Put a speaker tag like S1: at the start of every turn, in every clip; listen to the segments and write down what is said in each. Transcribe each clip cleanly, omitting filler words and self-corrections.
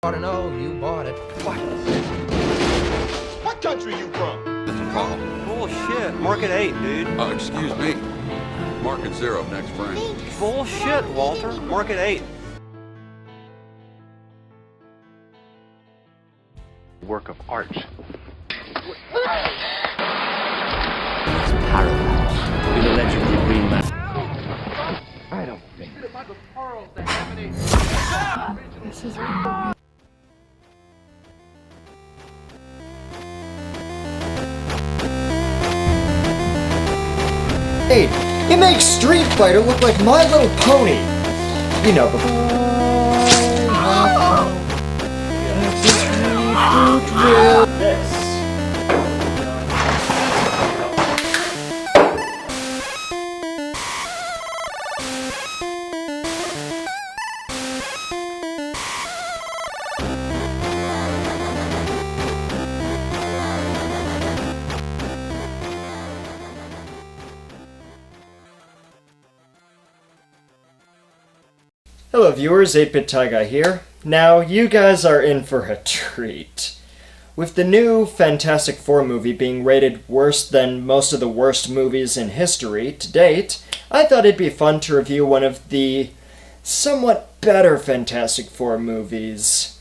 S1: Ought to know you bought it.
S2: What country you from?
S3: Mr. Paul.
S4: Bullshit. Market 8, dude.
S3: Excuse me. Market 0, next frame.
S4: Bullshit, Walter. Market 8.
S5: Work of art.
S6: It's parallels with the legendary Green Man.
S5: I don't think.
S6: This is
S7: It makes Street Fighter look like My Little Pony. You know, this. Hello viewers, 8-Bit Taiga here. Now, you guys are in for a treat. With the new Fantastic Four movie being rated worse than most of the worst movies in history to date, I thought it'd be fun to review one of the somewhat better Fantastic Four movies.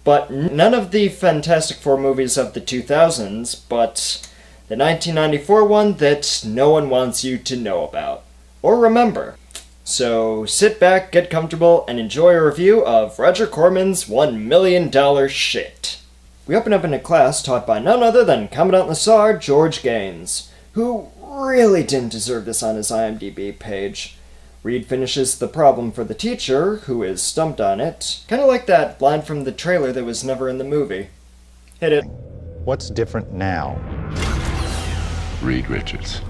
S7: But none of the Fantastic Four movies of the 2000s, but the 1994 one that no one wants you to know about. Or remember. So sit back, get comfortable, and enjoy a review of Roger Corman's $1 Million Shit. We open up in a class taught by none other than Commandant Lassard, George Gaines, who really didn't deserve this on his IMDb page. Reed finishes the problem for the teacher, who is stumped on it, kinda like that line from the trailer that was never in the movie. Hit it.
S8: What's different now?
S9: Reed Richards.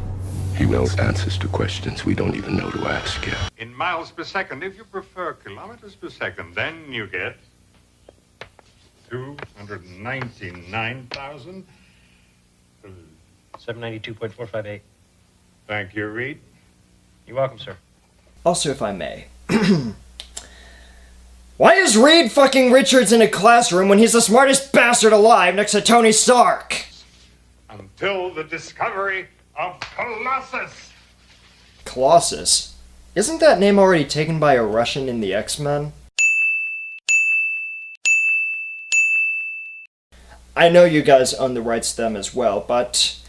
S9: He knows answers to questions we don't even know to ask yet.
S10: In miles per second, if you prefer kilometers per second, then you get 299,000.
S5: 792.458.
S10: Thank you, Reed.
S5: You're welcome, sir.
S7: Also, if I may. Why is Reed fucking Richards in a classroom when he's the smartest bastard alive next to Tony Stark?
S10: Until the discovery of Colossus.
S7: Colossus? Isn't that name already taken by a Russian in the X-Men? I know you guys own the rights to them as well, but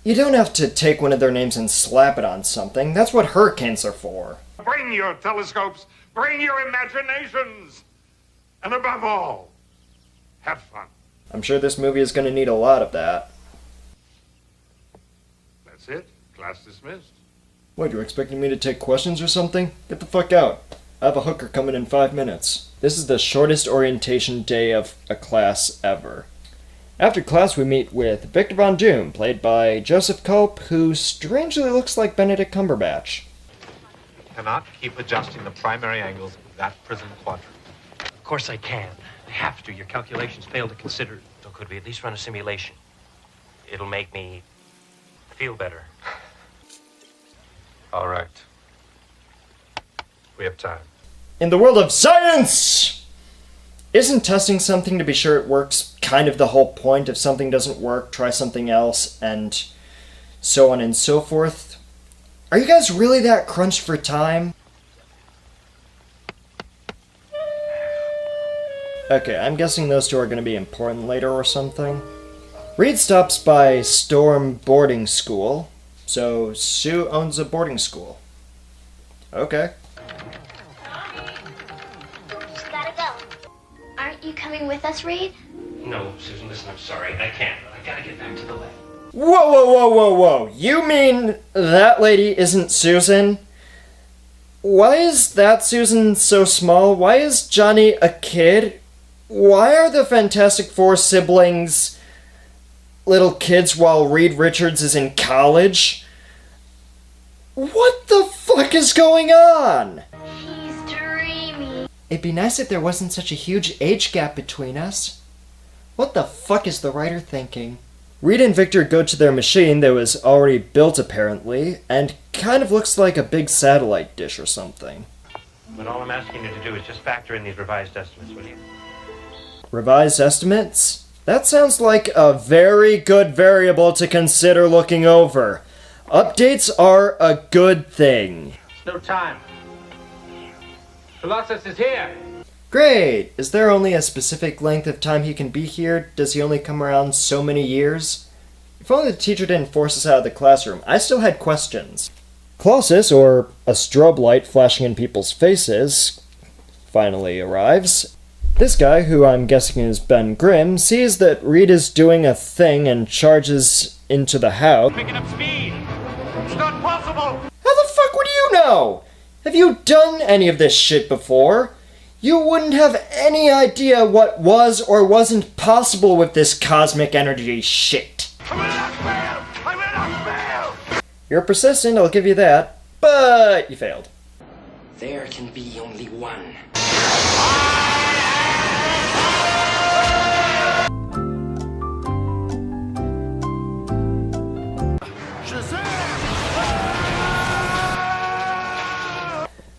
S7: you don't have to take one of their names and slap it on something. That's what hurricanes are for.
S10: Bring your telescopes, bring your imaginations, and above all, have fun.
S7: I'm sure this movie is going to need a lot of that.
S10: That's it. Class dismissed.
S7: What, you're expecting me to take questions or something? Get the fuck out. I have a hooker coming in 5 minutes. This is the shortest orientation day of a class ever. After class, we meet with Victor Von Doom, played by Joseph Culp, who strangely looks like Benedict Cumberbatch.
S11: Cannot keep adjusting the primary angles of that prism quadrant.
S5: Of course I can. I have to. Your calculations fail to consider.
S12: So could we at least run a simulation? It'll make me feel better.
S11: All right. We have time.
S7: In the world of science! Isn't testing something to be sure it works kind of the whole point? If something doesn't work, try something else, and so on and so forth. Are you guys really that crunched for time? Okay, I'm guessing those two are going to be important later or something. Reed stops by Storm Boarding School, so Sue owns a boarding school. Okay.
S13: Just gotta go. Aren't you coming with us, Reed?
S12: No, Susan, listen, I'm sorry. I can't. I gotta get back to the lab.
S7: Whoa, whoa, whoa, whoa, whoa. You mean that lady isn't Susan? Why is that Susan so small? Why is Johnny a kid? Why are the Fantastic Four siblings little kids while Reed Richards is in college? What the fuck is going on?
S13: He's dreamy.
S7: It'd be nice if there wasn't such a huge age gap between us. What the fuck is the writer thinking? Reed and Victor go to their machine that was already built apparently, and kind of looks like a big satellite dish or something.
S12: But all I'm asking you to do is just factor in these revised estimates, will you?
S7: Revised estimates? That sounds like a very good variable to consider looking over. Updates are a good thing.
S5: No time. Colossus is here.
S7: Great! Is there only a specific length of time he can be here? Does he only come around so many years? If only the teacher didn't force us out of the classroom. I still had questions. Colossus, or a strobe light flashing in people's faces, finally arrives. This guy, who I'm guessing is Ben Grimm, sees that Reed is doing a thing and charges into the house.
S10: Picking up speed. It's not possible.
S7: How the fuck would you know? Have you done any of this shit before? You wouldn't have any idea what was or wasn't possible with this cosmic energy shit.
S10: I will not fail. I will not fail.
S7: You're persistent, I'll give you that, but you failed.
S6: There can be only one.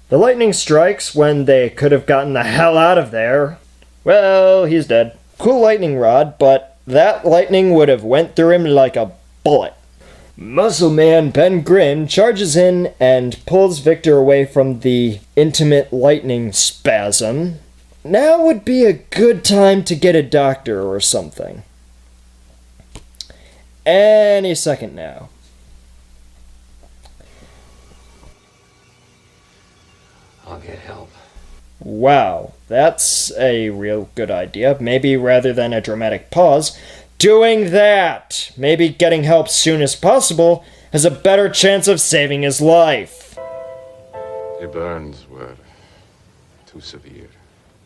S7: The lightning strikes when they could have gotten the hell out of there. Well, he's dead. Cool lightning rod, but that lightning would have went through him like a bullet. Muscle Man Ben Grimm charges in and pulls Victor away from the intimate lightning spasm. Now would be a good time to get a doctor or something. Any second now.
S12: I'll get help.
S7: Wow, that's a real good idea. Maybe rather than a dramatic pause, doing that! Maybe getting help soon as possible has a better chance of saving his life.
S9: The burns were too severe.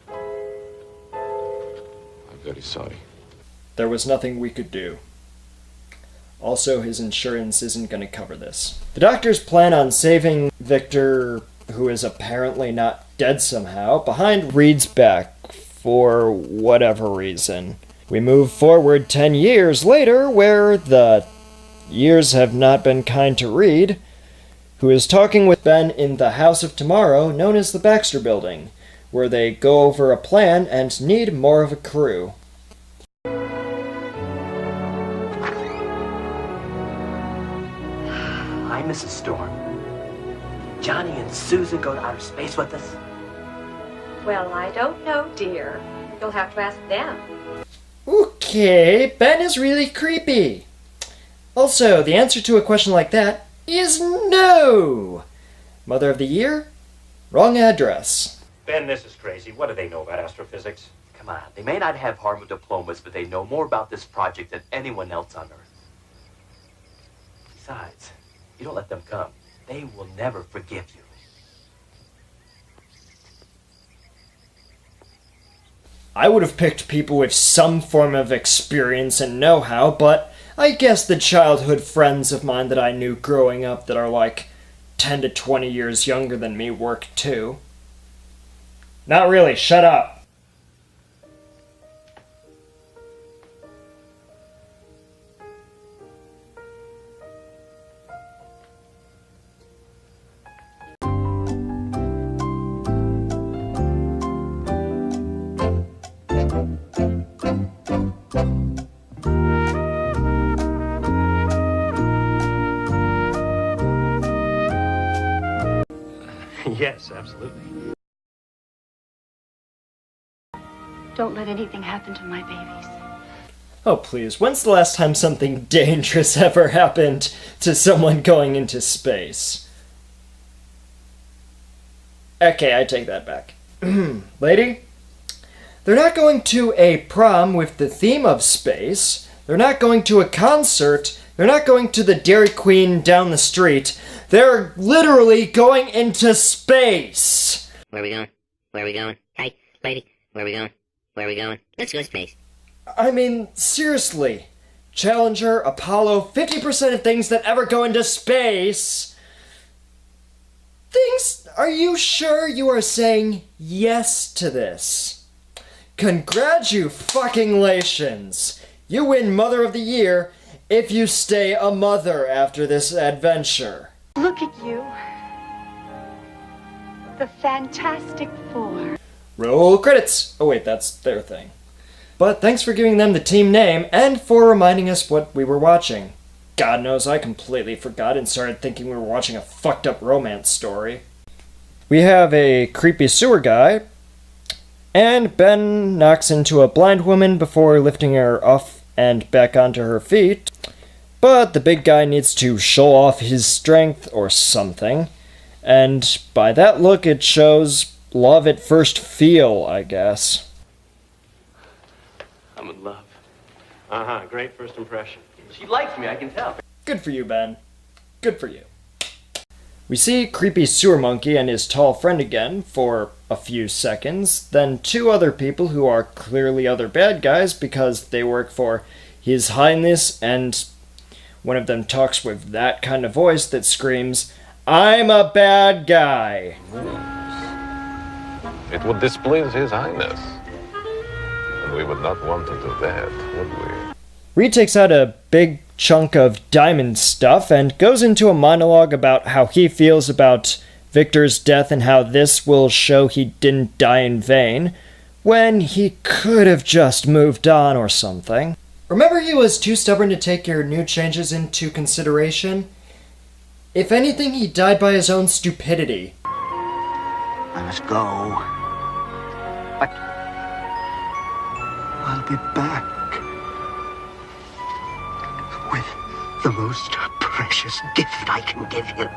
S9: I'm very sorry.
S7: There was nothing we could do. Also, his insurance isn't going to cover this. The doctors plan on saving Victor, who is apparently not dead somehow, behind Reed's back for whatever reason. We move forward 10 years later, where the years have not been kind to Reed, who is talking with Ben in the House of Tomorrow, known as the Baxter Building, where they go over a plan and need more of a crew.
S12: Hi, Mrs. Storm. Johnny and Susan go to outer space with us?
S1: Well, I don't know, dear. You'll have to ask them.
S7: Okay, Ben is really creepy. Also, the answer to a question like that is no! Mother of the Year? Wrong address.
S5: Ben, this is crazy. What do they know about astrophysics?
S12: Come on, they may not have Harvard diplomas, but they know more about this project than anyone else on Earth. Besides, you don't let them come, they will never forgive you.
S7: I would have picked people with some form of experience and know-how, but I guess the childhood friends of mine that I knew growing up that are like 10 to 20 years younger than me work too. Not really, shut up.
S5: Yes, absolutely.
S1: Don't let anything happen to my babies.
S7: Oh please, when's the last time something dangerous ever happened to someone going into space? Okay, I take that back. Lady? They're not going to a prom with the theme of space. They're not going to a concert. They're not going to the Dairy Queen down the street. They're literally going into space!
S2: Where are we going? Where are we going? Hey, lady, where are we going? Where are we going? Let's go to space.
S7: I mean, seriously. Challenger, Apollo, 50% of things that ever go into space... Are you sure you are saying yes to this? Congratulations! You win Mother of the Year if you stay a mother after this adventure.
S1: Look at you. The Fantastic Four.
S7: Roll credits! Oh wait, that's their thing. But thanks for giving them the team name and for reminding us what we were watching. God knows I completely forgot and started thinking we were watching a fucked up romance story. We have a creepy sewer guy, and Ben knocks into a blind woman before lifting her off and back onto her feet. But the big guy needs to show off his strength or something. And by that look, it shows love at first feel, I guess.
S12: I'm in love.
S5: Uh-huh, great first impression.
S12: She likes me, I can tell.
S7: Good for you, Ben. Good for you. We see creepy sewer monkey and his tall friend again for a few seconds, then two other people who are clearly other bad guys because they work for His Highness, and one of them talks with that kind of voice that screams, "I'm a bad guy."
S9: It would displease His Highness. And we would not want to do that, would we?
S7: Reed takes out a big chunk of diamond stuff and goes into a monologue about how he feels about Victor's death and how this will show he didn't die in vain, when he could have just moved on or something. Remember he was too stubborn to take your new changes into consideration? If anything, he died by his own stupidity.
S14: I must go. But I'll be back with the most precious gift I can give you.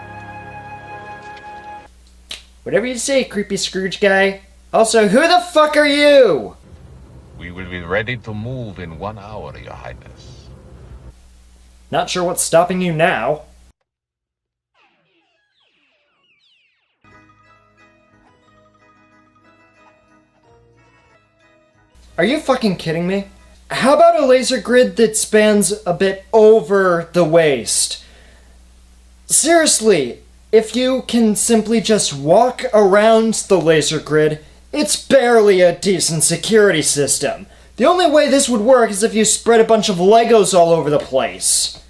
S7: Whatever you say, creepy Scrooge guy. Also, who the fuck are you?
S9: We will be ready to move in 1 hour, Your Highness.
S7: Not sure what's stopping you now. Are you fucking kidding me? How about a laser grid that spans a bit over the waist? Seriously, if you can simply just walk around the laser grid, it's barely a decent security system. The only way this would work is if you spread a bunch of Legos all over the place.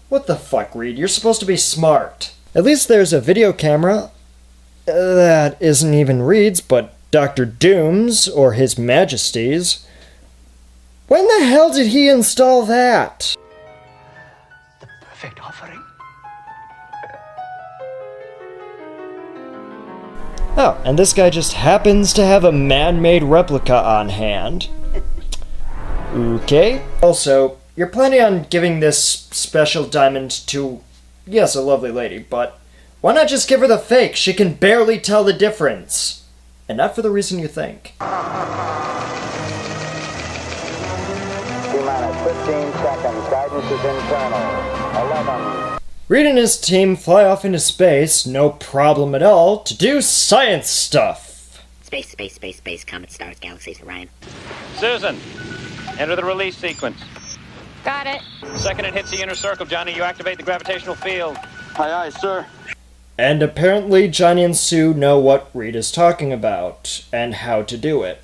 S7: What the fuck, Reed? You're supposed to be smart. At least there's a video camera. That isn't even Reed's, but Dr. Doom's, or His Majesty's. When the hell did he install that?
S14: The perfect offering.
S7: Oh, and this guy just happens to have a man-made replica on hand. Okay. Also, you're planning on giving this special diamond to, yes, a lovely lady, but why not just give her the fake? She can barely tell the difference. And not for the reason you think.
S15: T-minus 15 seconds. Guidance is internal. 11.
S7: Reed and his team fly off into space, no problem at all, to do science stuff.
S2: Space, space, space, space, comets, stars, galaxies, Orion.
S16: Susan, enter the release sequence.
S17: Got it.
S16: Second it hits the inner circle, Johnny, you activate the gravitational field.
S4: Aye, aye, sir.
S7: And apparently Johnny and Sue know what Reed is talking about, and how to do it.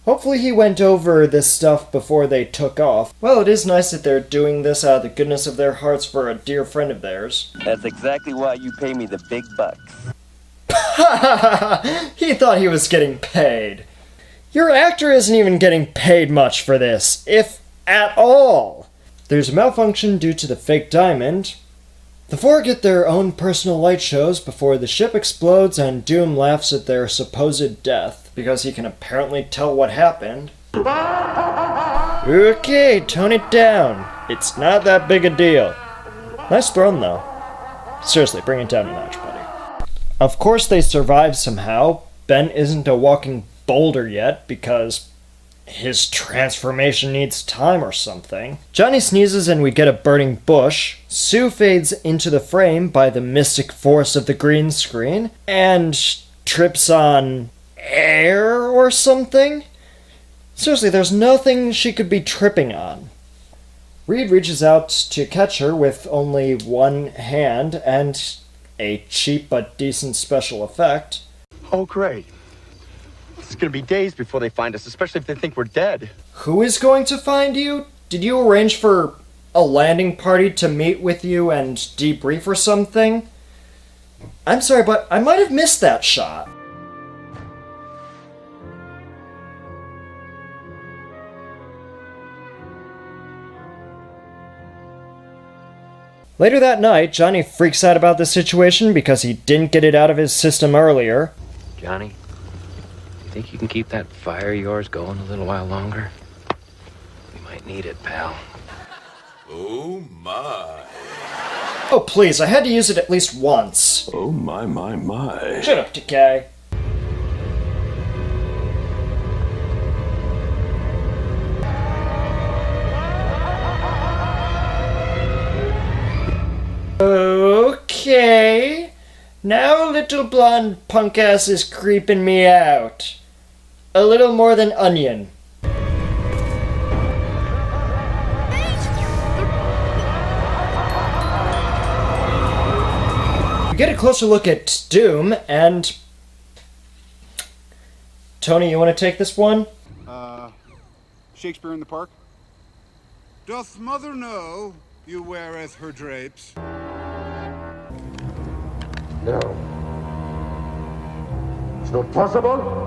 S7: Hopefully he went over this stuff before they took off. Well, it is nice that they're doing this out of the goodness of their hearts for a dear friend of theirs.
S12: That's exactly why you pay me the big bucks.
S7: He thought he was getting paid. Your actor isn't even getting paid much for this, if at all. There's a malfunction due to the fake diamond. The four get their own personal light shows before the ship explodes and Doom laughs at their supposed death, because he can apparently tell what happened. Okay, tone it down. It's not that big a deal. Nice throne, though. Seriously, bring it down a notch, buddy. Of course they survive somehow. Ben isn't a walking boulder yet, because his transformation needs time or something. Johnny sneezes and we get a burning bush. Sue fades into the frame by the mystic force of the green screen, and trips on air or something? Seriously, there's nothing she could be tripping on. Reed reaches out to catch her with only one hand and a cheap but decent special effect.
S18: Oh, great. It's gonna be days before they find us, especially if they think we're dead.
S7: Who is going to find you? Did you arrange for a landing party to meet with you and debrief or something? I'm sorry, but I might have missed that shot. Later that night, Johnny freaks out about the situation because he didn't get it out of his system earlier.
S17: Johnny, you think you can keep that fire of yours going a little while longer? We might need it, pal.
S10: Oh my.
S7: Oh please, I had to use it at least once.
S10: Oh my.
S7: Shut up, Decay. Okay. Now little blonde punk ass is creeping me out. A little more than onion. We get a closer look at Doom, and... Tony, you want to take this one?
S19: Shakespeare in the Park? Doth mother know you weareth her drapes?
S9: No. It's not possible.